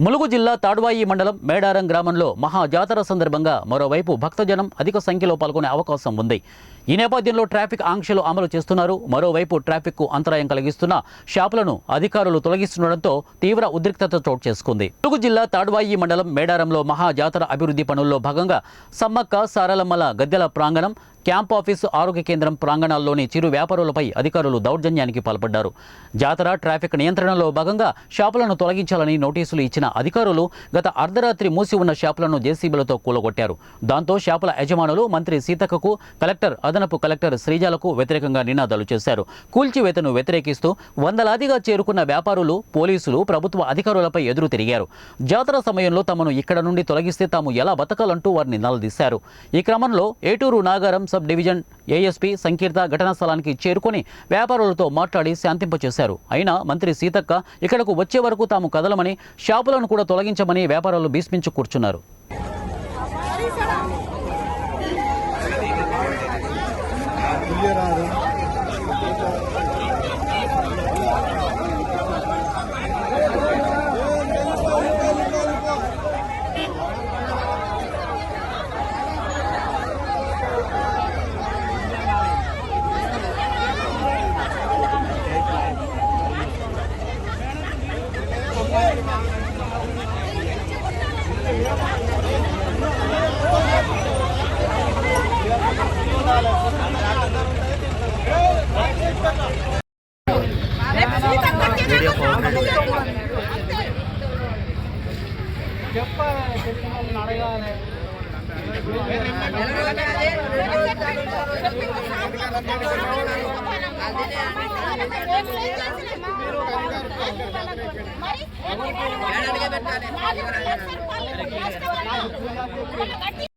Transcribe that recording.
ములుగు జిల్లా తాడ్వాయి మండలం మేడారం గ్రామంలో మహాజాతర సందర్భంగా మరోవైపు భక్తజనం అధిక సంఖ్యలో పాల్గొనే అవకాశం ఉంది. ఈ నేపథ్యంలో ట్రాఫిక్ ఆంక్షలు అమలు చేస్తున్నారు. మరోవైపు ట్రాఫిక్కు అంతరాయం కలిగిస్తున్న షాపులను అధికారులు తొలగిస్తుండటంతో తీవ్ర ఉద్రిక్తత చోటు చేసుకుంది. ములుగు జిల్లా తాడ్వాయి మండలం మేడారంలో మహాజాతర అభివృద్ధి పనుల్లో భాగంగా సమ్మక్క సారలమ్మల గద్దెల ప్రాంగణం, క్యాంప్ ఆఫీసు, ఆరోగ్య కేంద్రం ప్రాంగణాల్లోని చిరు వ్యాపారులపై అధికారులు దౌర్జన్యానికి పాల్పడ్డారు. జాతర ట్రాఫిక్ నియంత్రణలో భాగంగా షాపులను తొలగించాలని నోటీసులు ఇచ్చిన అధికారులు గత అర్ధరాత్రి మూసి ఉన్న షాపులను జేసీబీలతో కూలగొట్టారు. దాంతో షాపుల యజమానులు మంత్రి సీతక్కకు, కలెక్టర్, అదనపు కలెక్టర్ శ్రీజాలకు వ్యతిరేకంగా నినాదాలు చేశారు. కూల్చివేతను వ్యతిరేకిస్తూ వందలాదిగా చేరుకున్న వ్యాపారులు, పోలీసులు ప్రభుత్వ అధికారులపై ఎదురు తిరిగారు. జాతర సమయంలో తమను ఇక్కడ నుండి తొలగిస్తే తాము ఎలా బతకాలంటూ వారిని నిలదీశారు. ఈ క్రమంలో ఏటూరు నాగారం సబ్ డివిజన్ ఏఎస్పీ సంకీర్త ఘటనా స్థలానికి చేరుకొని వ్యాపారులతో మాట్లాడి శాంతింపచేశారు. అయినా మంత్రి సీతక్క ఇక్కడకు వచ్చే వరకు తాము కదలమని, షాపులను కూడా తొలగించమని వ్యాపారులు భీష్మించి కూర్చున్నారు. మరి